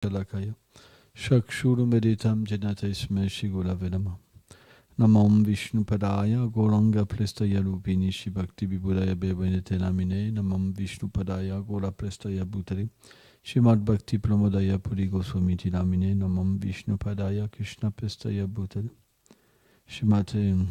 Shalakaya. Shakshuru meditam janate sme shigula vedama. Namam Vishnu Padaya Goranga Plestaya Lupini Shibhakti Vibudaya Bevanete Lamine. Namam Vishnu Padaya Gora Plestaya Bhutari. Shimad Bhakti Pramodaya Puri Goswamiti Lamine. Namam Vishnu Padaya Krishna Plestaya Bhutari. Shimate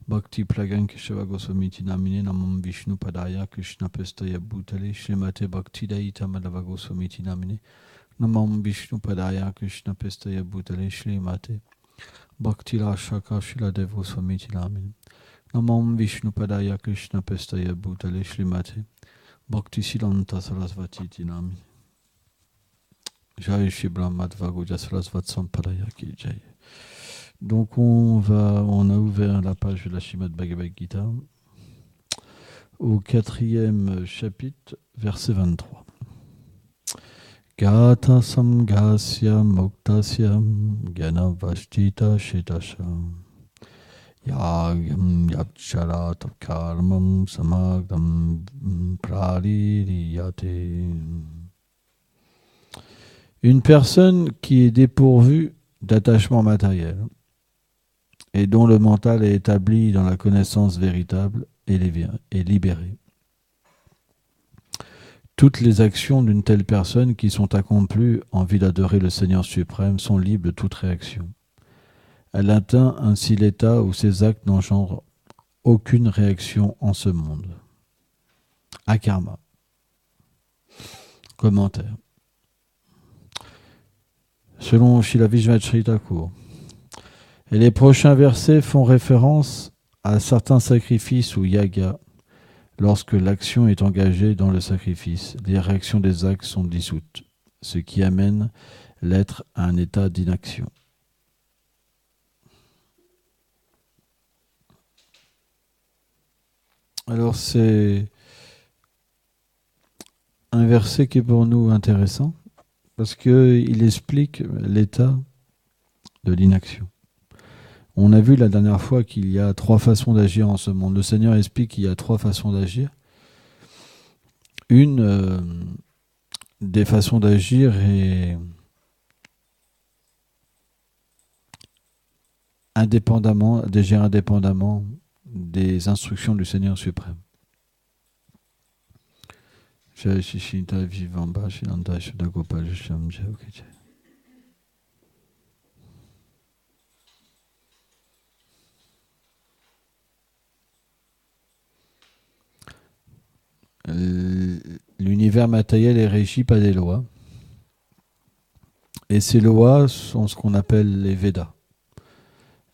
Bhakti Plagan Keshava Goswamiti Namine. Namam Vishnu Padaya Krishna Plestaya Bhutari. Shimate Bhakti Daita Madhava Goswamiti Namine. Namam Vishnu Padaya Krishna Plestaya Bhutari. Shrimate Bhakti Rashaka Shiladev Goswamiti Namine. Namam Vishnu Padaya Krishna Pestaya Bhutale Shrimate Bhakti Silanta Sarasvati Namine. Jai Shri Brahmadva Guja Sarasvat Sampadaya Ki Jai. Donc on a ouvert la page de la Srimad Bhagavad Gita au 4e chapitre, verset 23. Gata samgasya muktasya gyanavashtita shetasha yagam yapchara karmam samagdam praririyate. Une personne qui est dépourvue d'attachement matériel et dont le mental est établi dans la connaissance véritable est libérée. Toutes les actions d'une telle personne qui sont accomplies en vue d'adorer le Seigneur suprême sont libres de toute réaction. Elle atteint ainsi l'état où ses actes n'engendrent aucune réaction en ce monde. Akarma. Commentaire. Selon Srila Vishvacharita Thakur, et les prochains versets font référence à certains sacrifices ou yagas. Lorsque l'action est engagée dans le sacrifice, les réactions des actes sont dissoutes, ce qui amène l'être à un état d'inaction. Alors c'est un verset qui est pour nous intéressant parce qu'il explique l'état de l'inaction. On a vu la dernière fois qu'il y a 3 façons d'agir en ce monde. Le Seigneur explique qu'il y a 3 façons d'agir. Une des façons d'agir est d'agir indépendamment des instructions du Seigneur suprême. Jai Shishita Vivamba Shinanda Shudagopal Sham Jai. L'univers matériel est régi par des lois. Et ces lois sont ce qu'on appelle les Védas.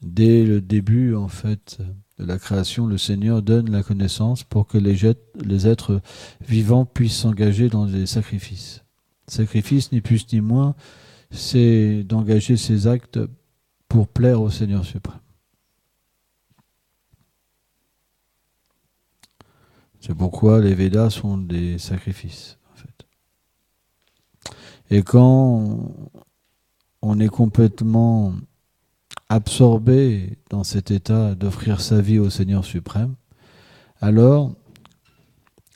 Dès le début, en fait, de la création, le Seigneur donne la connaissance pour que les êtres vivants puissent s'engager dans des sacrifices. Sacrifice, ni plus ni moins, c'est d'engager ces actes pour plaire au Seigneur suprême. C'est pourquoi les Védas sont des sacrifices, en fait. Et quand on est complètement absorbé dans cet état d'offrir sa vie au Seigneur suprême, alors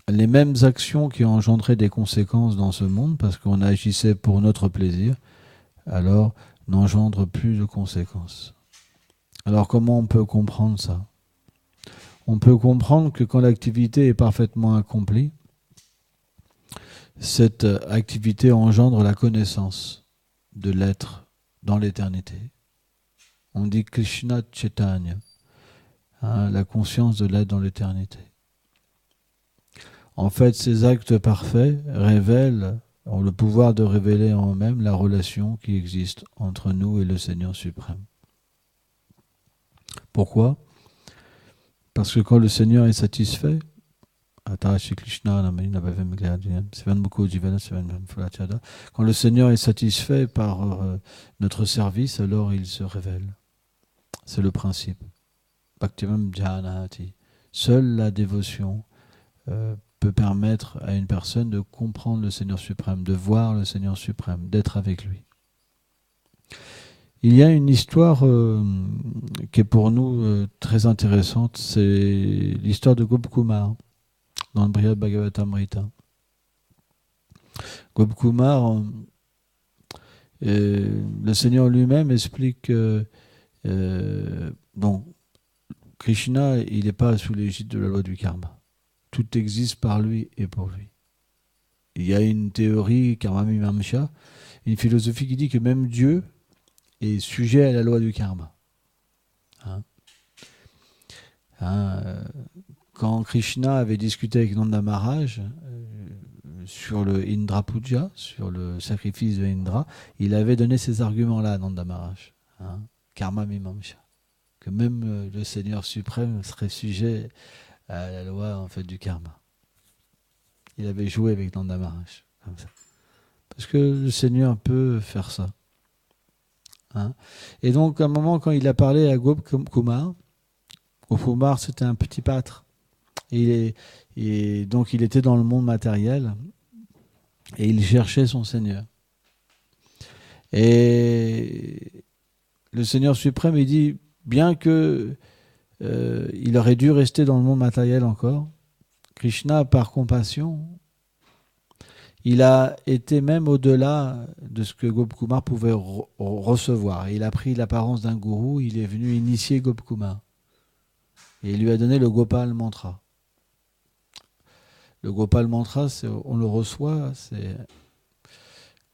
les mêmes actions qui ont engendré des conséquences dans ce monde, parce qu'on agissait pour notre plaisir, alors n'engendrent plus de conséquences. Alors comment on peut comprendre ça ? On peut comprendre que quand l'activité est parfaitement accomplie, cette activité engendre la connaissance de l'être dans l'éternité. On dit Krishna Chaitanya, la conscience de l'être dans l'éternité. En fait, ces actes parfaits ont le pouvoir de révéler en eux-mêmes la relation qui existe entre nous et le Seigneur suprême. Pourquoi ? Parce que quand le Seigneur est satisfait, quand le Seigneur est satisfait par notre service, alors il se révèle. C'est le principe. Bhaktivam Jhanati. Seule la dévotion peut permettre à une personne de comprendre le Seigneur suprême, de voir le Seigneur suprême, d'être avec lui. Il y a une histoire qui est pour nous très intéressante, c'est l'histoire de Gopkumar dans le Brihad Bhagavatamrita. Gopkumar, le Seigneur lui-même explique que donc, Krishna, il n'est pas sous l'égide de la loi du karma. Tout existe par lui et pour lui. Il y a une théorie, Karma Mimamsa, une philosophie qui dit que même Dieu est sujet à la loi du karma. Hein? Quand Krishna avait discuté avec Nanda Maharaj sur le Indra Puja, sur le sacrifice de Indra, il avait donné ces arguments-là à Nanda Maharaj. Karma Mimamsa. Que même le Seigneur suprême serait sujet à la loi en fait, du karma. Il avait joué avec Nanda Maharaj, comme ça. Parce que le Seigneur peut faire ça. Et donc, à un moment, quand il a parlé à Gopkumar, Gopkumar, c'était un petit pâtre. Et donc, il était dans le monde matériel et il cherchait son Seigneur. Et le Seigneur suprême, il dit, bien que il aurait dû rester dans le monde matériel encore, Krishna, par compassion, il a été même au-delà de ce que Gopkumar pouvait recevoir. Il a pris l'apparence d'un gourou, il est venu initier Gopkumar. Et il lui a donné le Gopal Mantra. Le Gopal Mantra, on le reçoit, c'est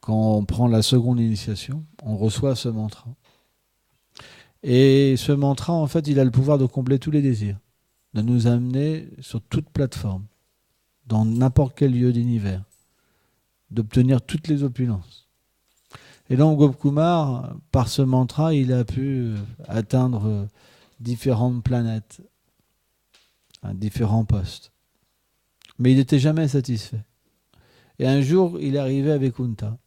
quand on prend la seconde initiation, on reçoit ce mantra. Et ce mantra, en fait, il a le pouvoir de combler tous les désirs, de nous amener sur toute plateforme, dans n'importe quel lieu d'univers, d'obtenir toutes les opulences. Et donc Gopkumar, par ce mantra, il a pu atteindre différentes planètes, différents postes. Mais il n'était jamais satisfait. Et un jour, il est arrivé à Vaikuntha.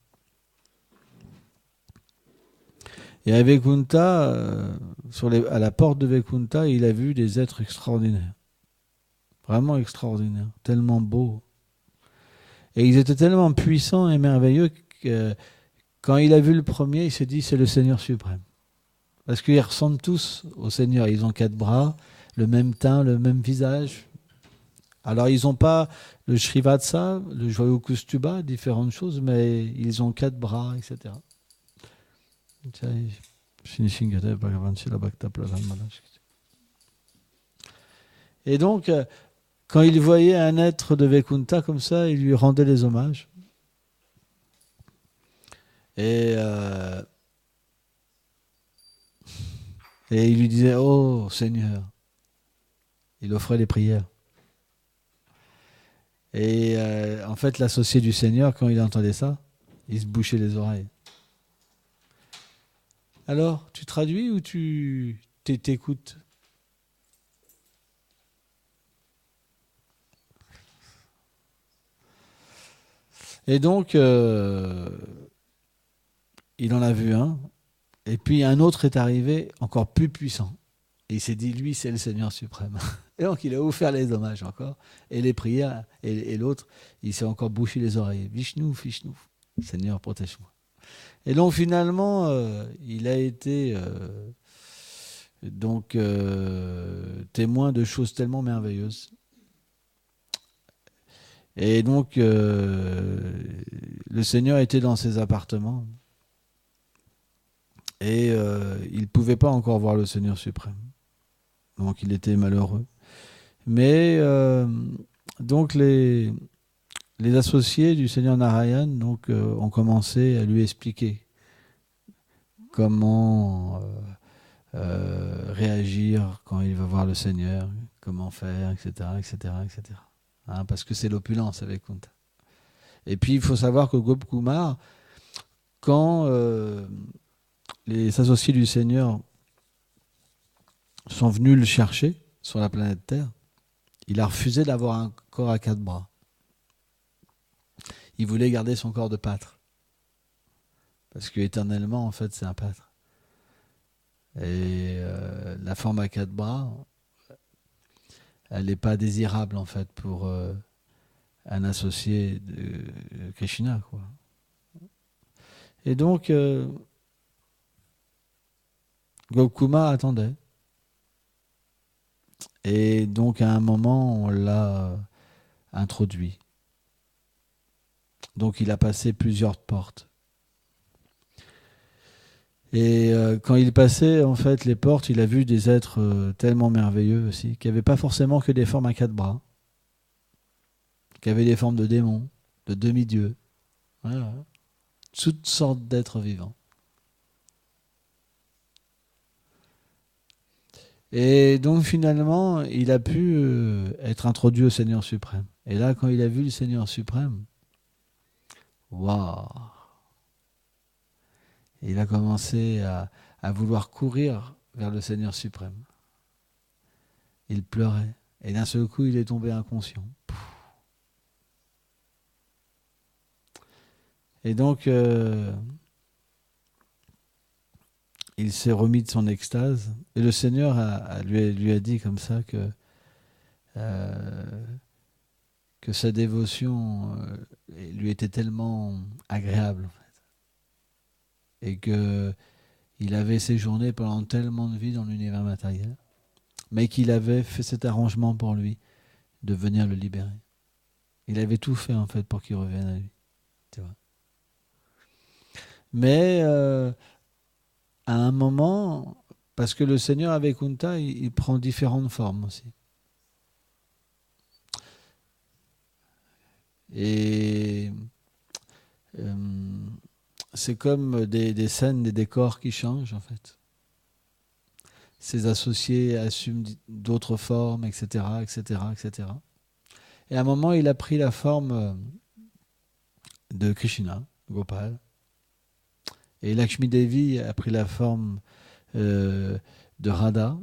Et à Vaikuntha, à la porte de Vaikuntha, il a vu des êtres extraordinaires. Vraiment extraordinaires, tellement beaux. Et ils étaient tellement puissants et merveilleux que quand il a vu le premier, il s'est dit c'est le Seigneur suprême. Parce qu'ils ressemblent tous au Seigneur. Ils ont 4 bras, le même teint, le même visage. Alors ils n'ont pas le Srivatsa, le joyau Kustuba, différentes choses, mais ils ont 4 bras, etc. Et donc, quand il voyait un être de Vaikuntha comme ça, il lui rendait les hommages. Et il lui disait « Oh Seigneur !» Il offrait les prières. Et en fait, l'associé du Seigneur, quand il entendait ça, il se bouchait les oreilles. Alors, tu traduis ou tu t'écoutes ? Et donc, il en a vu un. Et puis un autre est arrivé encore plus puissant. Et il s'est dit, lui, c'est le Seigneur suprême. Et donc, il a offert les hommages encore. Et les prières. Et l'autre, il s'est encore bouché les oreilles. Vishnu, Vishnu. Seigneur, protège-moi. Et donc, finalement, il a été témoin de choses tellement merveilleuses. Et donc, le Seigneur était dans ses appartements. Et il ne pouvait pas encore voir le Seigneur suprême. Donc il était malheureux. Mais donc les associés du Seigneur Narayan ont commencé à lui expliquer comment réagir quand il va voir le Seigneur, comment faire, etc. etc., etc. Parce que c'est l'opulence avec Kunta. Et puis il faut savoir que Gopkumar, quand les associés du Seigneur sont venus le chercher sur la planète Terre, il a refusé d'avoir un corps à 4 bras. Il voulait garder son corps de pâtre. Parce que éternellement, en fait, c'est un pâtre. Et la forme à 4 bras, elle n'est pas désirable, en fait, pour un associé de Krishna, quoi. Et donc, Gopkumar attendait. Et donc, à un moment, on l'a introduit. Donc il a passé plusieurs portes. Et quand il passait en fait les portes, il a vu des êtres tellement merveilleux aussi, qui n'avaient pas forcément que des formes à quatre bras, qui avaient des formes de démons, de demi-dieux, voilà. Toutes sortes d'êtres vivants. Et donc finalement, il a pu être introduit au Seigneur suprême. Et là, quand il a vu le Seigneur suprême, waouh! Il a commencé à vouloir courir vers le Seigneur suprême. Il pleurait. Et d'un seul coup, il est tombé inconscient. Et donc, il s'est remis de son extase. Et le Seigneur lui a dit comme ça euh, que sa dévotion lui était tellement agréable. En fait, et qu'il avait séjourné pendant tellement de vie dans l'univers matériel, mais qu'il avait fait cet arrangement pour lui de venir le libérer. Il avait tout fait en fait pour qu'il revienne à lui. Tu vois. Mais à un moment, parce que le Seigneur avec Kunta, il prend différentes formes aussi. Et c'est comme des scènes, des décors qui changent en fait. Ses associés assument d'autres formes, etc., etc., etc. Et à un moment, il a pris la forme de Krishna, Gopal. Et Lakshmi Devi a pris la forme de Radha.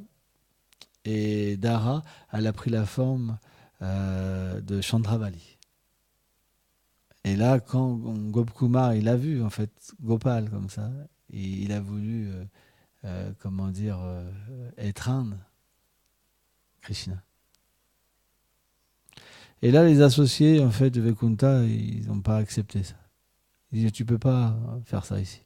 Et Dara, elle a pris la forme de Chandravali. Et là, quand Gopkumar, il a vu en fait Gopal comme ça, il a voulu, comment dire, étreindre Krishna. Et là, les associés en fait de Vaikunta, ils n'ont pas accepté ça. Ils disent tu peux pas faire ça ici.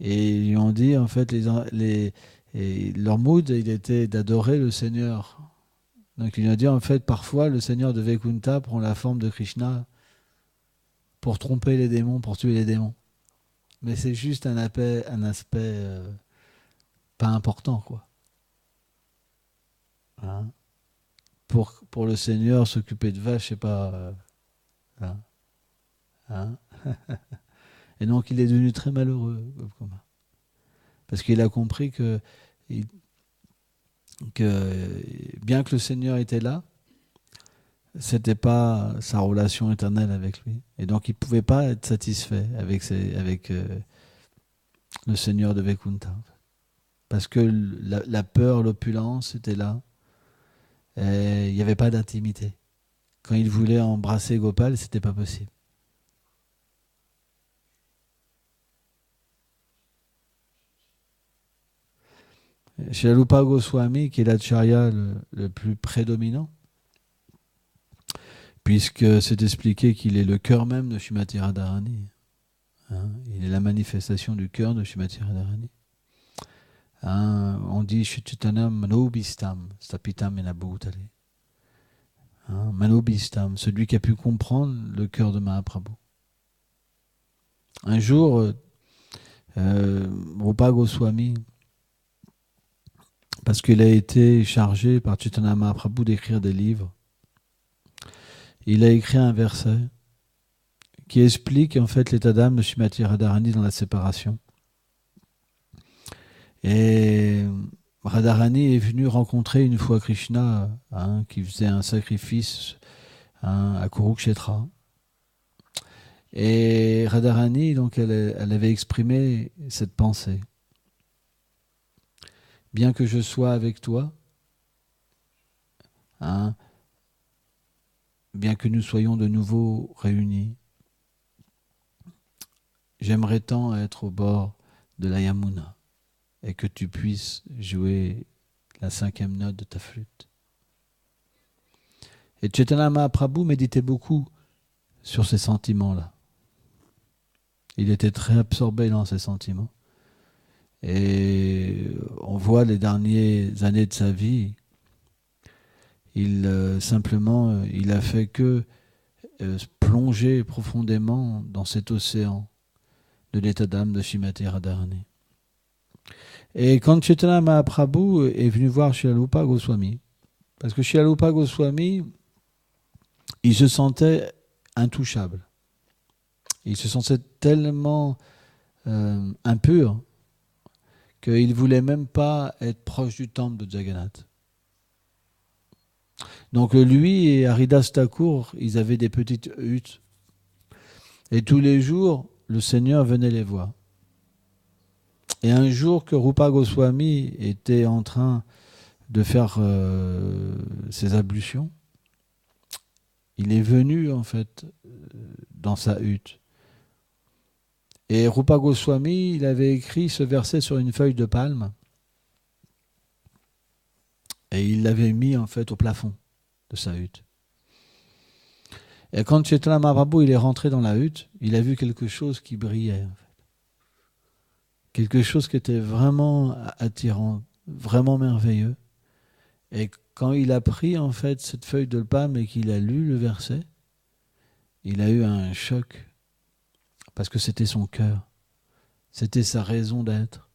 Et ils lui ont dit en fait leur mood, il était d'adorer le Seigneur. Donc il lui a dit en fait parfois le Seigneur de Vaikunta prend la forme de Krishna pour tromper les démons, pour tuer les démons. Mais c'est juste un aspect pas important, quoi. Hein, pour le Seigneur, s'occuper de vaches, c'est pas... hein, hein. Et donc il est devenu très malheureux, parce qu'il a compris que bien que le Seigneur était là, c'était pas sa relation éternelle avec lui. Et donc il pouvait pas être satisfait avec le Seigneur de Vaikunta. Parce que la peur, l'opulence était là. Et il n'y avait pas d'intimité. Quand il voulait embrasser Gopal, c'était pas possible. Chez Rupa Goswami, qui est l'acharya le plus prédominant, puisque c'est expliqué qu'il est le cœur même de Srimati Radharani. Hein, il est la manifestation du cœur de Srimati Radharani. Hein, on dit Chaitanya Manobhistam, Stapitam Enabhutale. Hein, Manobhistam, celui qui a pu comprendre le cœur de Mahaprabhu. Un jour, Rupa Goswami, parce qu'il a été chargé par Chaitanya Mahaprabhu d'écrire des livres, il a écrit un verset qui explique en fait l'état d'âme de Srimati Radharani dans la séparation. Et Radharani est venu rencontrer une fois Krishna, hein, qui faisait un sacrifice, hein, à Kurukshetra. Et Radharani, donc, elle avait exprimé cette pensée. Bien que je sois avec toi, hein, bien que nous soyons de nouveau réunis, j'aimerais tant être au bord de la Yamuna et que tu puisses jouer la 5e note de ta flûte. Et Chaitanya Mahaprabhu méditait beaucoup sur ces sentiments-là. Il était très absorbé dans ces sentiments. Et on voit les dernières années de sa vie, Simplement, il a fait que plonger profondément dans cet océan de l'état d'âme de Srimati Radharani. Et quand Chaitanya Mahaprabhu est venu voir Srila Rupa Goswami, parce que Srila Rupa Goswami, il se sentait intouchable. Il se sentait tellement impur qu'il ne voulait même pas être proche du temple de Jagannath. Donc lui et Haridas Thakur, ils avaient des petites huttes. Et tous les jours, le Seigneur venait les voir. Et un jour que Rupa Goswami était en train de faire ses ablutions, il est venu en fait dans sa hutte. Et Rupa Goswami, il avait écrit ce verset sur une feuille de palme et il l'avait mis en fait au plafond de sa hutte. Et quand Chaitanya Mahaprabhu il est rentré dans la hutte, il a vu quelque chose qui brillait en fait. Quelque chose qui était vraiment attirant, vraiment merveilleux. Et quand il a pris en fait cette feuille de palme et qu'il a lu le verset, il a eu un choc parce que c'était son cœur, c'était sa raison d'être,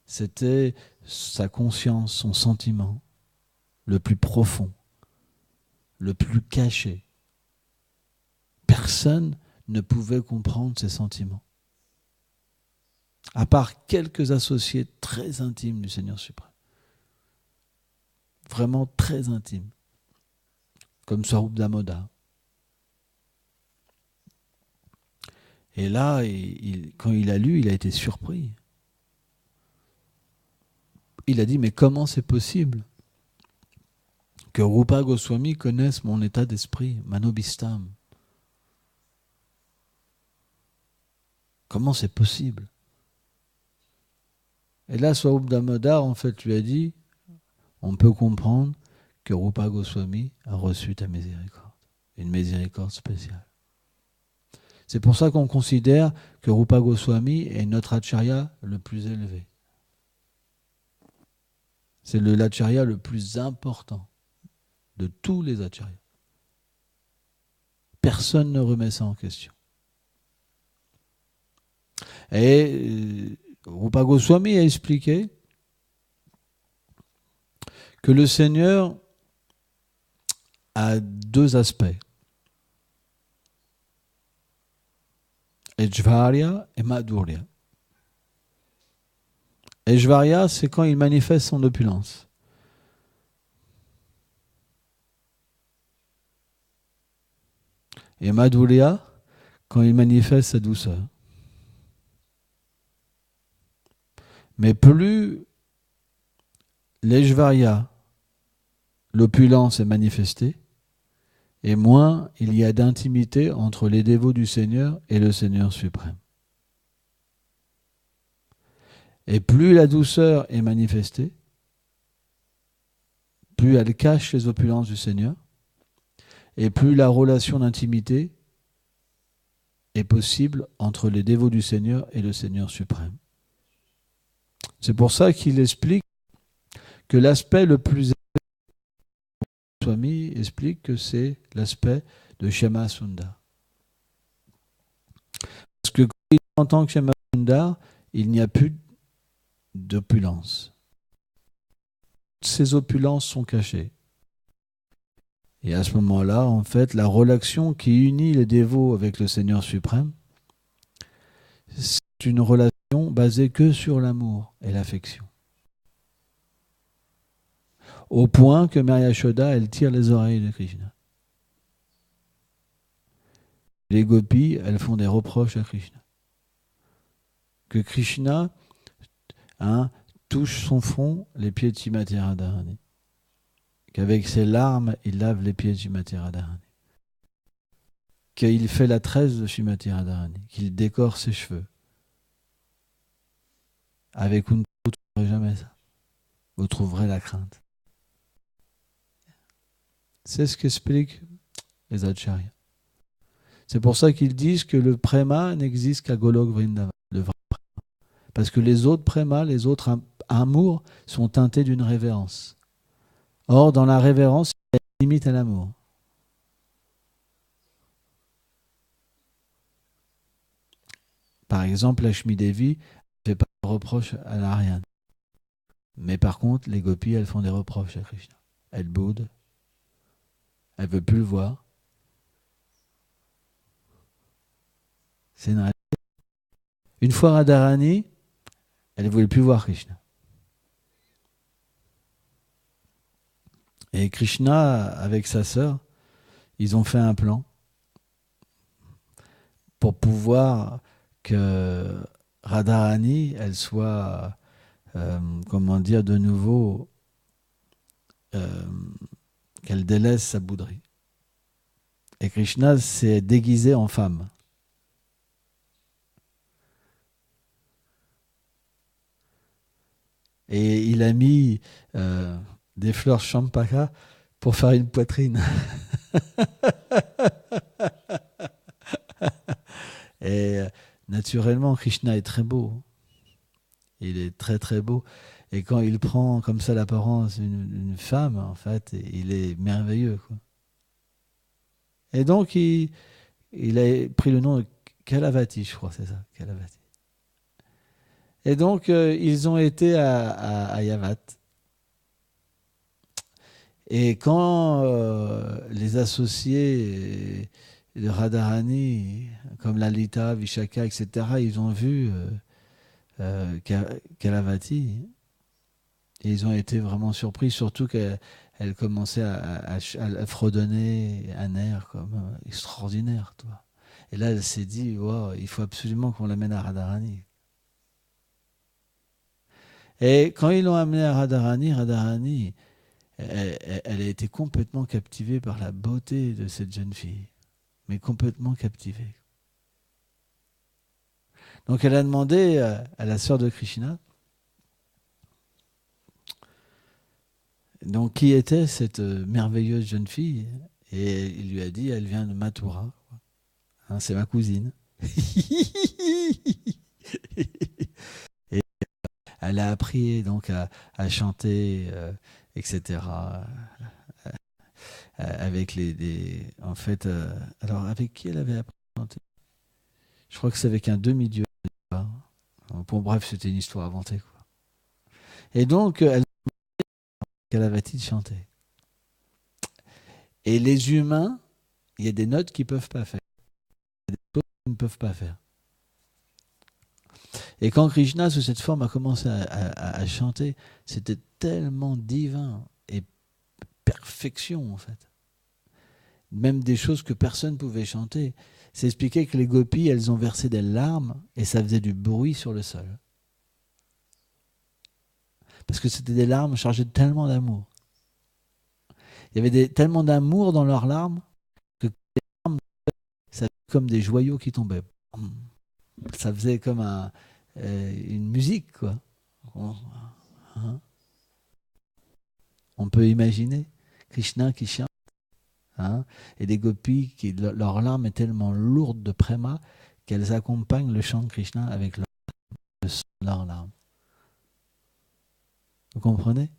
c'était sa conscience, son sentiment le plus profond, le plus caché. Personne ne pouvait comprendre ses sentiments, à part quelques associés très intimes du Seigneur suprême. Vraiment très intimes, comme Swarup Damodar. Et là, quand il a lu, il a été surpris. Il a dit, mais comment c'est possible que Rupa Goswami connaisse mon état d'esprit, Manobhistam? Comment c'est possible? Et là, Swarup Damodar, en fait, lui a dit, on peut comprendre que Rupa Goswami a reçu ta miséricorde, une miséricorde spéciale. C'est pour ça qu'on considère que Rupa Goswami est notre acharya le plus élevé. C'est l'acharya le plus important de tous les acharyas. Personne ne remet ça en question. Et Rupa Goswami a expliqué que le Seigneur a deux aspects. Ejvarya et Madhurya. Ejvarya, c'est quand il manifeste son opulence. Et Madhurya, quand il manifeste sa douceur. Mais plus l'Ejvarya, l'opulence est manifestée, et moins il y a d'intimité entre les dévots du Seigneur et le Seigneur suprême. Et plus la douceur est manifestée, plus elle cache les opulences du Seigneur, et plus la relation d'intimité est possible entre les dévots du Seigneur et le Seigneur suprême. C'est pour ça qu'il explique que l'aspect le plus élevé, Swami explique que c'est l'aspect de Shama Sundar. Parce que en tant que Shama Sundar, il n'y a plus d'opulence. Ces opulences sont cachées. Et à ce moment-là, en fait, la relation qui unit les dévots avec le Seigneur suprême, c'est une relation basée que sur l'amour et l'affection. Au point que Mère Yashoda, elle tire les oreilles de Krishna. Les gopis, elles font des reproches à Krishna. Que Krishna touche son front, les pieds de Srimati Radharani. Qu'avec ses larmes, il lave les pieds de Srimati Radharani. Qu'il fait la tresse de Srimati Radharani. Qu'il décore ses cheveux. Avec une vous ne trouverez jamais ça. Vous trouverez la crainte. C'est ce qu'expliquent les acharyas. C'est pour ça qu'ils disent que le préma n'existe qu'à Golok Vrindavan, le vrai préma. Parce que les autres prémas, les autres amours sont teintés d'une révérence. Or, dans la révérence, il y a une limite à l'amour. Par exemple, Lakshmi Devi ne fait pas de reproches à l'Ariane. Mais par contre, les gopis, elles font des reproches à Krishna. Elles boudent, elles ne veulent plus le voir. C'est une réalité. Une fois Radharani, elle ne voulait plus voir Krishna. Et Krishna, avec sa sœur, ils ont fait un plan pour pouvoir que Radharani, elle soit, comment dire, de nouveau, qu'elle délaisse sa bouderie. Et Krishna s'est déguisé en femme. Et il a mis des fleurs champaka pour faire une poitrine. Et naturellement, Krishna est très beau. Il est très très beau. Et quand il prend comme ça l'apparence d'une femme, en fait, il est merveilleux, quoi. Et donc, il a pris le nom de Kalavati, je crois, c'est ça, Kalavati. Et donc, ils ont été à Yavat. Et quand les associés de Radharani, comme Lalita, Vishaka, etc., ils ont vu Kalavati, et ils ont été vraiment surpris, surtout qu'elle commençait à fredonner un air comme extraordinaire, toi. Et là, elle s'est dit, wow, il faut absolument qu'on l'amène à Radharani. Et quand ils l'ont amené à Radharani, Radharani, elle a été complètement captivée par la beauté de cette jeune fille. Mais complètement captivée. Donc elle a demandé à la sœur de Krishna, donc qui était cette merveilleuse jeune fille, et il lui a dit, elle vient de Mathura. Hein, c'est ma cousine. Et elle a appris donc à chanter, etc. Avec en fait, alors avec qui elle avait appris à chanter? Je crois que c'est avec un demi-dieu. Bon, bref, c'était une histoire inventée, quoi. Et donc, elle avait-il chanté. Et les humains, il y a des notes qu'ils ne peuvent pas faire. Il y a des choses qu'ils ne peuvent pas faire. Et quand Krishna, sous cette forme, a commencé à chanter, c'était tellement divin et perfection, en fait. Même des choses que personne ne pouvait chanter. C'est expliqué que les gopis, elles ont versé des larmes et ça faisait du bruit sur le sol. Parce que c'était des larmes chargées de tellement d'amour. Il y avait tellement d'amour dans leurs larmes que les larmes, ça faisait comme des joyaux qui tombaient. Ça faisait comme une musique, quoi. On peut imaginer Krishna qui chante, hein, et des gopis qui leur larme est tellement lourde de préma qu'elles accompagnent le chant de Krishna avec le son de leurs larmes. Vous comprenez?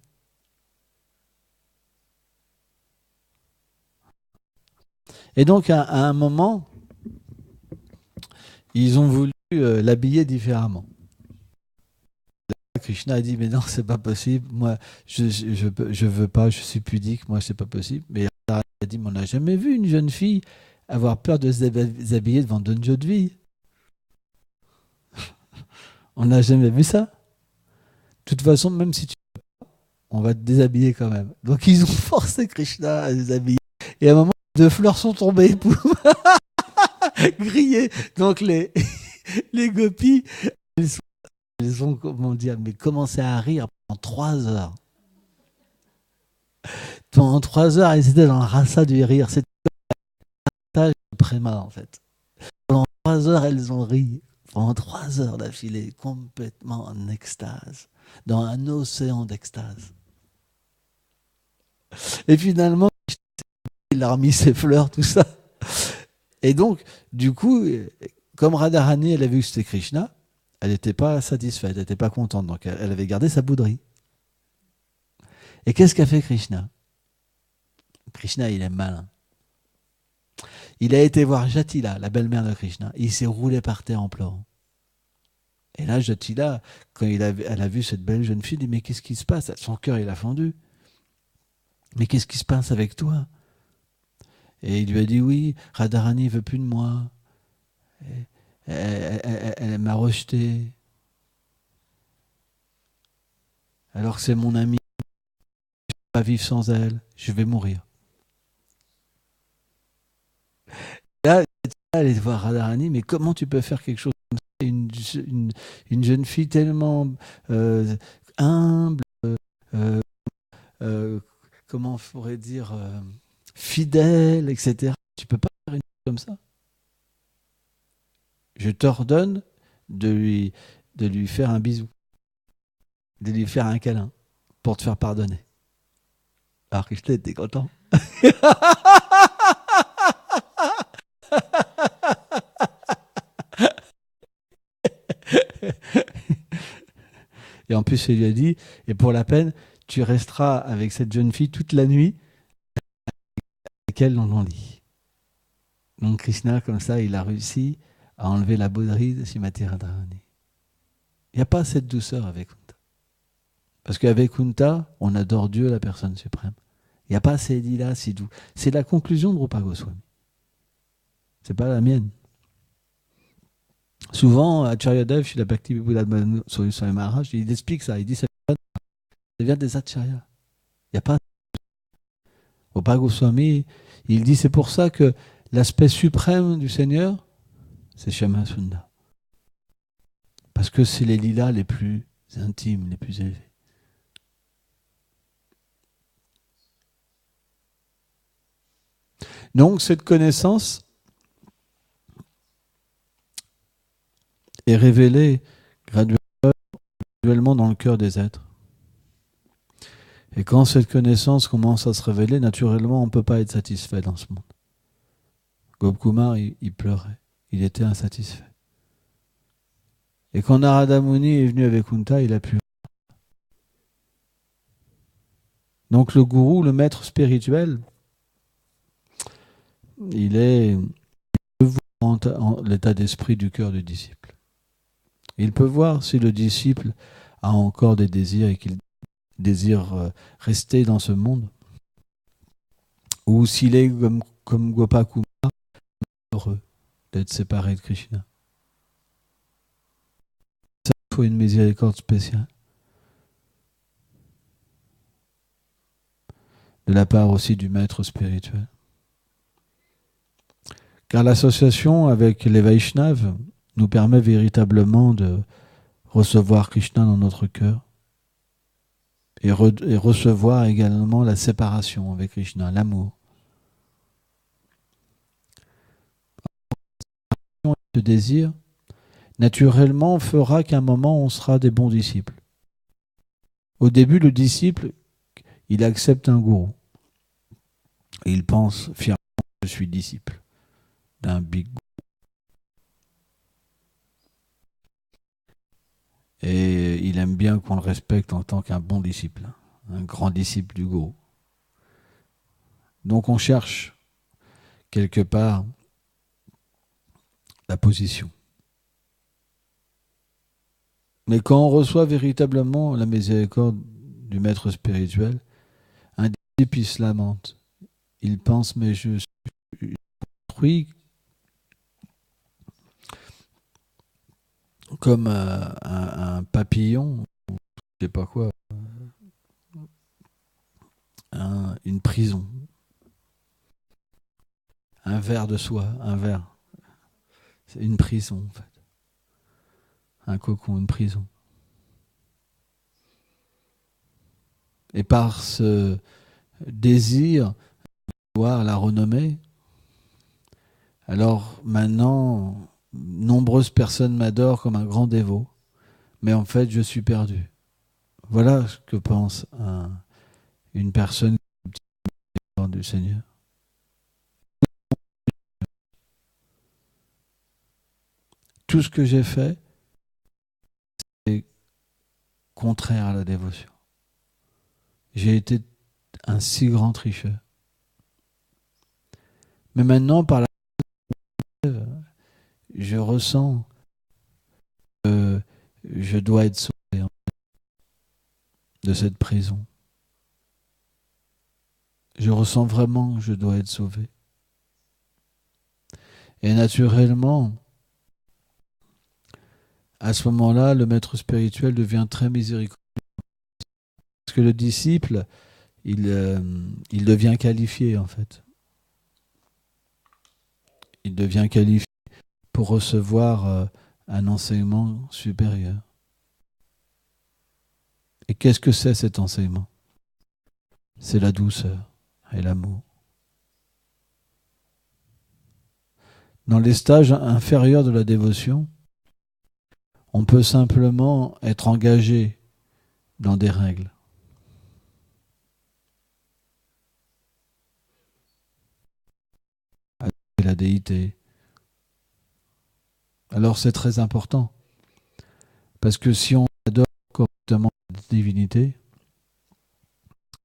Et donc à un moment, ils ont voulu l'habiller différemment. Krishna a dit, mais non, c'est pas possible. Moi, je veux pas, je suis pudique. Moi, c'est pas possible. Mais il a dit, mais on n'a jamais vu une jeune fille avoir peur de se déshabiller devant d'autres jeunes filles. On n'a jamais vu ça. De toute façon, même si tu veux pas, on va te déshabiller quand même. Donc, ils ont forcé Krishna à se déshabiller. Et à un moment, deux fleurs sont tombées pour griller. Donc, les gopis, ils ont, comment dire, mais commencé à rire pendant 3 heures. Pendant 3 heures, ils étaient dans le rasa du rire. C'était un partage de préma, en fait. Pendant 3 heures, elles ont ri. Pendant 3 heures d'affilée, complètement en extase. Dans un océan d'extase. Et finalement, il a remis ses fleurs, tout ça. Et donc, du coup, comme Radharani, elle a vu que c'était Krishna, elle n'était pas satisfaite, elle n'était pas contente. Donc, elle avait gardé sa bouderie. Et qu'est-ce qu'a fait Krishna? Krishna, il est malin. Il a été voir Jatila, la belle-mère de Krishna. Il s'est roulé par terre en pleurant. Et là, Jatila, quand elle a vu cette belle jeune fille, il dit, mais qu'est-ce qui se passe? Son cœur, il a fendu. Mais qu'est-ce qui se passe avec toi? Et il lui a dit, oui, Radharani ne veut plus de moi. Elle m'a rejeté. Alors que c'est mon amie. Je ne peux pas vivre sans elle. Je vais mourir. Là, elle est voir Radharani, mais comment tu peux faire quelque chose comme ça? Une jeune fille tellement humble, euh, euh, comment on pourrait dire, fidèle, etc. Tu peux pas faire une chose comme ça. Je t'ordonne de lui faire un bisou, de lui faire un câlin, pour te faire pardonner. Alors Krishna était content. Et en plus, il lui a dit, et pour la peine, tu resteras avec cette jeune fille toute la nuit avec laquelle on en lit. Donc Krishna, comme ça, il a réussi à enlever la bauderie de Srimati Radharani. Il n'y a pas cette douceur avec Kunta. Parce qu'avec Kunta, on adore Dieu, la personne suprême. Il n'y a pas ces lila si doux. C'est la conclusion de Rupa Goswami. C'est pas la mienne. Souvent, Acharya Dev, chez la Bhakti Vibhuda Swami Maharaj, il explique ça. Il dit ça vient des Acharyas. Il n'y a pas. Rupa Goswami, il dit c'est pour ça que l'aspect suprême du Seigneur, c'est Shama Sundar. Parce que c'est les lilas les plus intimes, les plus élevés. Donc cette connaissance est révélée graduellement dans le cœur des êtres. Et quand cette connaissance commence à se révéler, naturellement, on ne peut pas être satisfait dans ce monde. Gopkumar, il pleurait. Il était insatisfait. Et quand Narada Muni est venu avec Kunta, il a pu. Donc le gourou, le maître spirituel, il peut voir l'état d'esprit du cœur du disciple. Il peut voir si le disciple a encore des désirs et qu'il désire rester dans ce monde, ou s'il est comme Gopakumar, heureux d'être séparé de Krishna. Ça, il faut une miséricorde spéciale. De la part aussi du maître spirituel. Car l'association avec les Vaishnavas nous permet véritablement de recevoir Krishna dans notre cœur et recevoir également la séparation avec Krishna, l'amour. Ce désir, naturellement, fera qu'à un moment, on sera des bons disciples. Au début, le disciple, il accepte un gourou. Et il pense fièrement, je suis disciple d'un big gourou. Et il aime bien qu'on le respecte en tant qu'un bon disciple, un grand disciple du gourou. Donc on cherche quelque part la position. Mais quand on reçoit véritablement la miséricorde du maître spirituel, un disciple il se lamente. Il pense, mais je suis construit comme un papillon, ou je sais pas quoi, une prison, un ver de soie, un ver. C'est une prison en fait. Un cocon, une prison. Et par ce désir de voir la renommée, alors maintenant, nombreuses personnes m'adorent comme un grand dévot, mais en fait, je suis perdu. Voilà ce que pense une personne du Seigneur. Tout ce que j'ai fait est contraire à la dévotion. J'ai été un si grand tricheur. Mais maintenant, par la je ressens que je dois être sauvé de cette prison. Je ressens vraiment que je dois être sauvé. Et naturellement, à ce moment-là, le maître spirituel devient très miséricordieux. Parce que le disciple, il devient qualifié en fait. Il devient qualifié pour recevoir un enseignement supérieur. Et qu'est-ce que c'est cet enseignement? C'est la douceur et l'amour. Dans les stages inférieurs de la dévotion, on peut simplement être engagé dans des règles. Avec la déité. Alors c'est très important. Parce que si on adore correctement la divinité,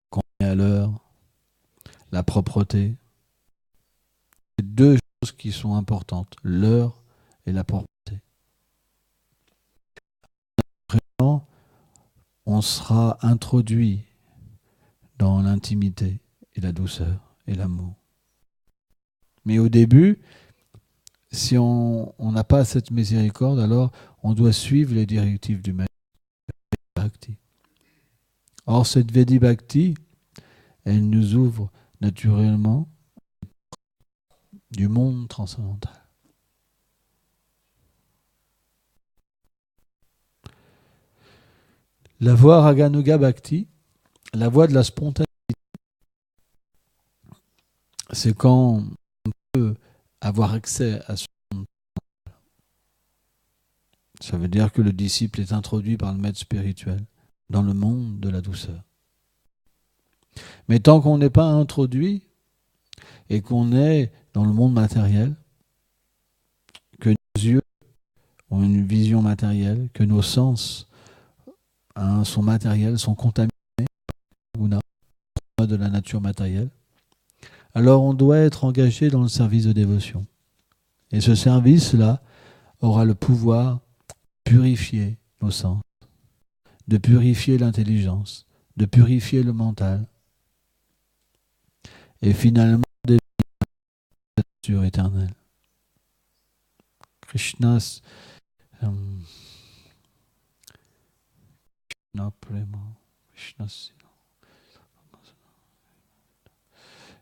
qu'on est à l'heure, la propreté, c'est deux choses qui sont importantes, l'heure et la propreté. Vraiment, on sera introduit dans l'intimité et la douceur et l'amour. Mais au début, si on n'a pas cette miséricorde, alors on doit suivre les directives du maître Bhakti. Or, cette Vedi Bhakti, elle nous ouvre naturellement du monde transcendantal. La voie Raganuga Bhakti, la voie de la spontanéité, c'est quand on peut avoir accès à ce monde. Ça veut dire que le disciple est introduit par le maître spirituel dans le monde de la douceur. Mais tant qu'on n'est pas introduit et qu'on est dans le monde matériel, que nos yeux ont une vision matérielle, que nos sens sont matériels, sont contaminés de la nature matérielle, alors on doit être engagé dans le service de dévotion. Et ce service-là aura le pouvoir de purifier nos sens, de purifier l'intelligence, de purifier le mental, et finalement d'éveiller la nature éternelle. Krishna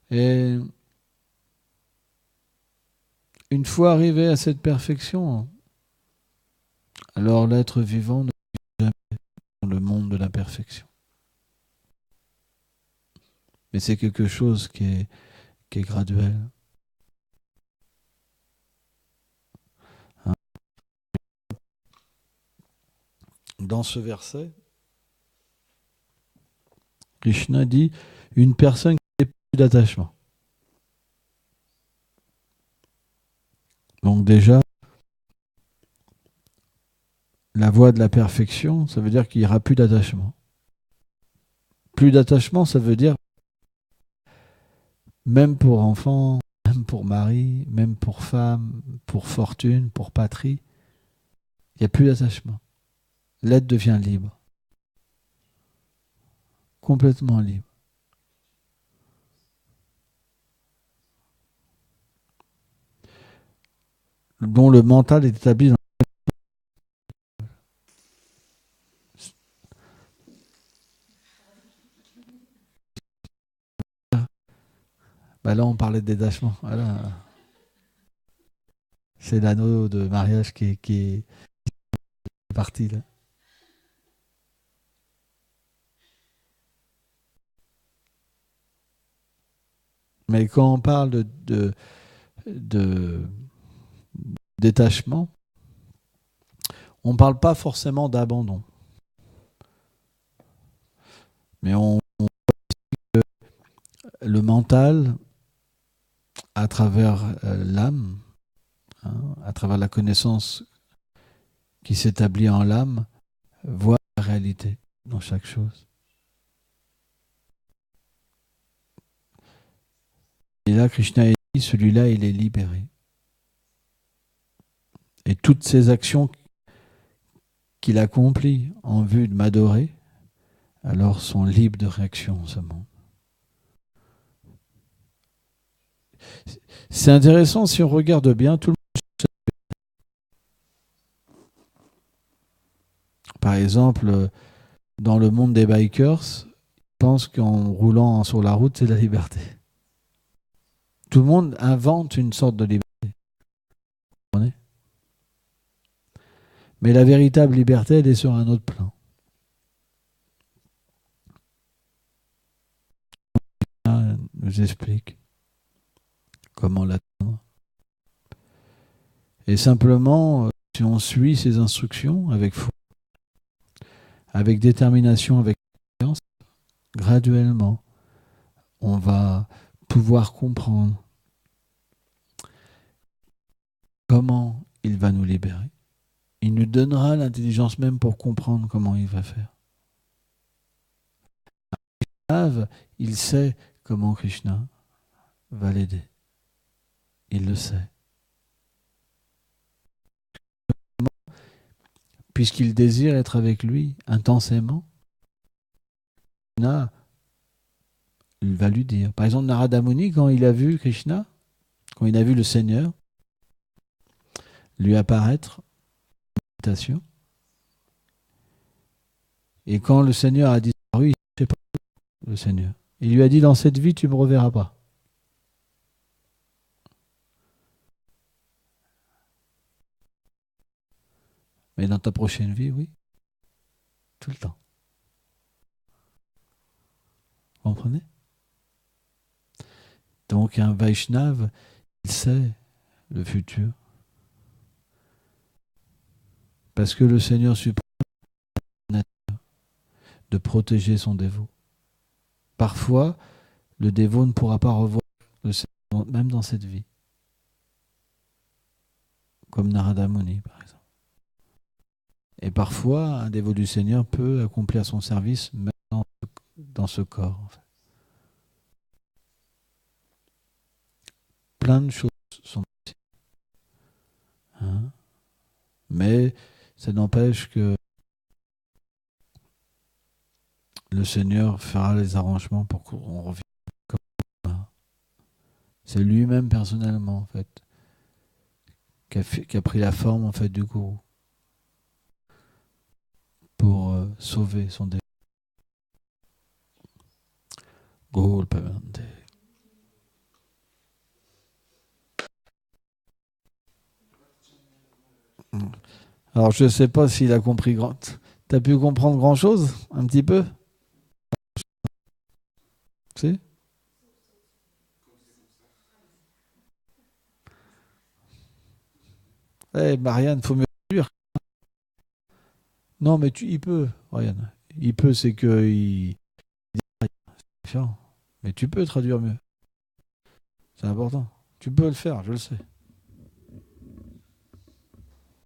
et une fois arrivé à cette perfection, alors l'être vivant ne vit jamais dans le monde de la perfection. Mais c'est quelque chose qui est graduel. Dans ce verset, Krishna dit une personne qui n'a plus d'attachement. Donc déjà, la voie de la perfection, ça veut dire qu'il n'y aura plus d'attachement. Plus d'attachement, ça veut dire même pour enfant, même pour mari, même pour femme, pour fortune, pour patrie, il n'y a plus d'attachement. L'être devient libre. Complètement libre. Dont le mental est établi dans là on parlait de détachement. Voilà. C'est l'anneau de mariage qui est parti là. Mais quand on parle de détachement, on ne parle pas forcément d'abandon. Mais on le mental, à travers l'âme, à travers la connaissance qui s'établit en l'âme, voit la réalité dans chaque chose. Et là, Krishna dit, celui-là, il est libéré. Et toutes ces actions qu'il accomplit en vue de m'adorer, alors sont libres de réaction en ce monde. C'est intéressant, si on regarde bien, tout le monde. Par exemple, dans le monde des bikers, ils pensent qu'en roulant sur la route, c'est la liberté. Tout le monde invente une sorte de liberté. Vous comprenez ? Mais la véritable liberté, elle est sur un autre plan. Nous explique comment l'atteindre. Et simplement, si on suit ces instructions avec foi, avec détermination, avec confiance, graduellement, on va pouvoir comprendre comment il va nous libérer. Il nous donnera l'intelligence même pour comprendre comment il va faire. Il sait comment Krishna va l'aider. Il le sait. Puisqu'il désire être avec lui intensément, Krishna, il va lui dire. Par exemple, Narada Muni, quand il a vu Krishna, quand il a vu le Seigneur lui apparaître en méditation, et quand le Seigneur a disparu, il ne sait pas le Seigneur. Il lui a dit, dans cette vie, tu ne me reverras pas. Mais dans ta prochaine vie, oui. Tout le temps. Vous comprenez ? Donc un Vaishnava, il sait le futur. Parce que le Seigneur suprême a de protéger son dévot. Parfois, le dévot ne pourra pas revoir le Seigneur, même dans cette vie. Comme Narada Muni, par exemple. Et parfois, un dévot du Seigneur peut accomplir son service même dans ce corps. En fait. Plein de choses sont possibles. Hein ? Mais ça n'empêche que le Seigneur fera les arrangements pour qu'on revienne comme ça. C'est lui-même personnellement, en fait, qui a pris la forme, en fait, du gourou pour sauver son dévot. Gaul Pavante. Alors, je ne sais pas s'il a compris grand. T'as pu comprendre grand-chose, un petit peu ? Tu sais ? Eh, Marianne, faut mieux traduire. Non, mais il peut, Marianne. Il peut, c'est que c'est différent. Mais tu peux traduire mieux. C'est important. Tu peux le faire, je le sais.